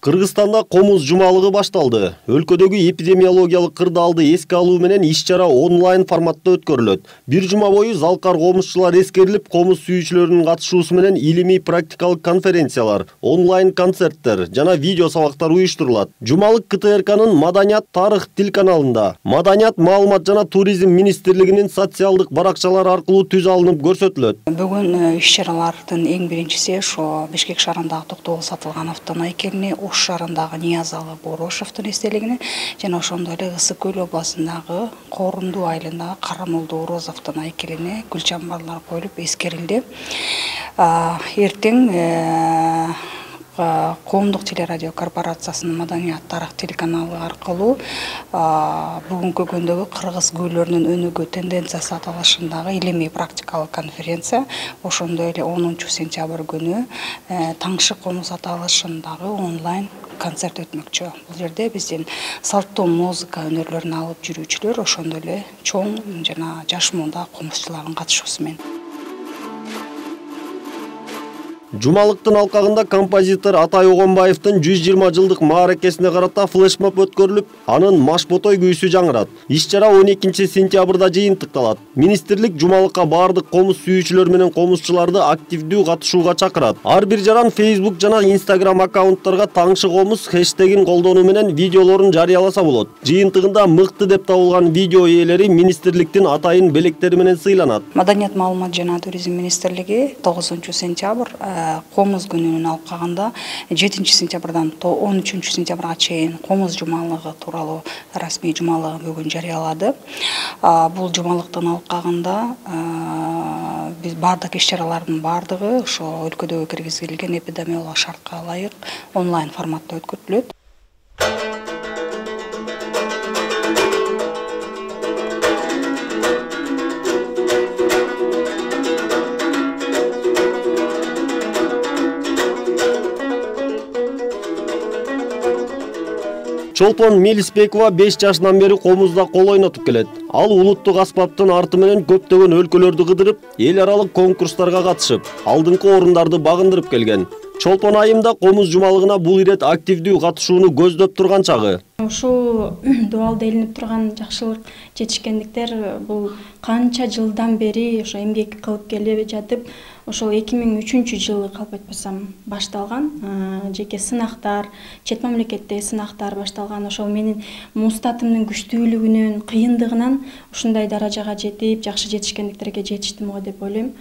Кыргызстанда комуз жумалыгы башталды. Өлкөдөгү эпидемиологиялык кырдаалды эске алуу менен иш-чара онлайн форматта өткөрүлөт. Бир жума бою залкар комузчулар эскерилип, комуз сүйүүчүлөрүнүн катышуусу менен илимий практикалык конференциялар, онлайн концерттер жана видео сабактар уюштурулат. Жумалык КТРКнын Маданият тарых тил каналында, Маданият маалымат жана туризм министрлигинин социалдык баракчалары аркылуу түз алынып көрсөтүлөт. Бүгүн иш-чаралардын эң биринчиси ошо Бишкек шаарындагы Токтогул Сатылгановдун айкелине, Ош шаарындагы Ниязалы Борошовдун эстелигине жана ошондой эле Ысык Көл областындагы Корунду айылындагы Карамолду Орозовдун айкелине гүл чамбарлар коюлуп эскерилди. Эртең Коомдук телерадио корпорациясынын Маданият тарых телеканалы аркылуу бүгүнкү күндөгү кыргыз күйлөрүнүн өнүгүү тенденциясы аталышындагы илимий практикалык конференция, ошондой эле 10 сентябрь күнү Таңшы комуз аталышындагы онлайн концерт өтмөкчү. Бул жерде биздин салттуу музыка өнөрлөрүн алып жүрүүчүлөр, ошондой эле чоң жана жаш муунда комузчулардын катышуусу менен. Жумалыктын алкагында композитор Атай Огонбаевдин 120 жылдык мааракесине карата флешмоб өткөрүлүп, анын Машботой күйүүсү жаңырат. Иш-чара 12 сентябрда жыйынтыкталат. Министрлик жумалыкка бардык комуз сүйүүчүлөр менен комузчуларды активдүү катышууга чакырат. Ар бир жаран Facebook жана Instagram аккаунттарга Таңшы комуз хэштегин колдонуу менен видеолорун жарыяласа болот. Жыйынтыгында мыкты деп табылган видео ээлери министрликтин атайын белектери менен сыйланат. Маданият маалымат жана туризм министрлиги 9 сентябрь комуз күнүнүн алкагында 7 сентябрдан 13 сентябрга чейин комуз жумалыгы тууралуу расмий жумалыгы бүгүн жарыялады. Бул жумалыктын алкагында биз бардык иш-чаралардын бардыгы ошо өлкөдөгү киргизилген эпидемиологиялык шартка ылайык онлайн форматта өткөрүлөт. Чолпон Мелисбекова 5 жашынан бери комузда кол ойнотуп келет. Ал улуттук аспаптын арты менен көптөгөн өлкөлөрдү кыдырып, эл аралык конкурстарга катышып, алдыңкы орундарды багындырып келген. Чолпон айымда комуз жумалыгына бул ирет активдүү катышууну көздөп турган чагы. Ушул дуалда илинип турган жакшылык, жетишкендиктер бул канча жылдан бери ошо эмгек кылып келип жатып, ошол 2003 жылы калп айтпасам башталган. Жеке сынактар, чет мамлекетте сынактар башталган. Ошол менин мустатымдын күчтүүлүгүнөн, кыйындыгынан ушундай даражага жетип, жакшы жетишкендиктерге жетиштим го деп ойлойм.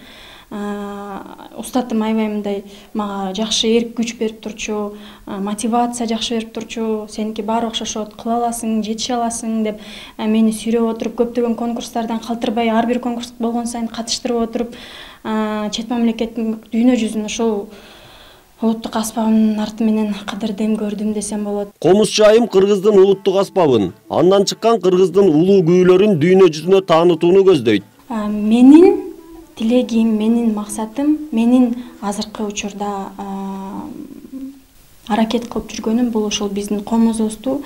Устатым аябай мындай мага жакшы эрк күч берип турчу, мотивация жакшы берип турчу, сеники баары окшошот, кыла аласың, жетише аласың деп мени сүйрөп отуруп, көптөгөн конкурстардан калтырбай ар бир конкурс болгон сайын катыштырып отуруп, чет мамлекеттин дүйнө жүзүн ошол улуттук аспабынын арты менен кыдырдым, көрдүм десем болот. Комузчу айым кыргыздын улуттук аспабын, андан чыккан кыргыздын улуу күүлөрүн дүйнө жүзүнө таанытууну көздөйт. Менин тилегим, менин максатым, менин азыркы учурда аракет кылып жүргөнүм бул ошол биздин комузубузду,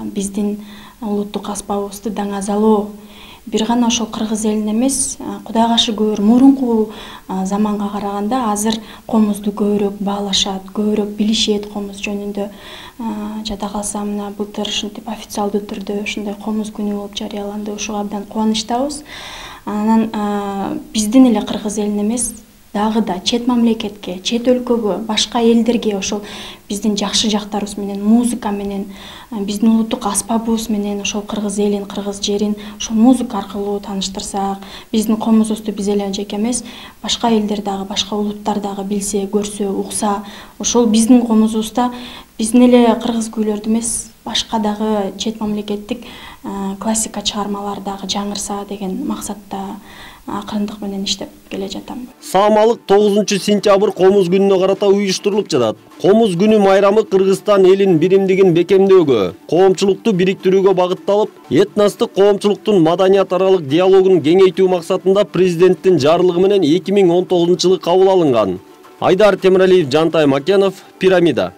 биздин улуттук аспабыбызды даңазалоо. Бир гана ошол кыргыз элин эмес, Кудайга шүгүр, мурунку заманга караганда азыр комузду көбүрөөк баалашат, көбүрөөк билишет комуз жөнүндө. Жада калса мына былтыр ушинтип официалдуу түрдө ушундай комуз күнү болуп жарыяланды. Ушуга абдан кубанычтабыз. Анан биздин эле кыргыз элин эмес, дагы да чет мамлекетке, чет өлкөгө, башка элдерге ошол биздин жакшы жактарыбыз менен, музыка менен, биздин улуттук аспабыбыз менен ошол кыргыз элин, кыргыз жерин ошол музыка аркылуу тааныштырсак, биздин комузубузду биз эле жеке эмес, башка элдер дагы, башка улуттар дагы билсе, көрсө, укса, ошол биздин комузубузда биздин эле кыргыз күйлөрдү эмес, башка дагы чет мамлекеттик классика чыгармалар дагы жаңырса деген максатта акырындык менен иштеп келе жатам. Саамалык 9 сентябрь комуз күнүнө карата уюштурулуп жатат. Комуз күнү майрамы Кыргызстан элин биримдигин бекемдөөгө, коомчулукту бириктирүүгө багытталып, этностук коомчулуктун маданият аралык диалогун кеңейтүү максатында президенттин жарлыгы менен 2019 жылы кабыл алынган. Айдар Темиралиев, Жантай Макенов, Пирамида.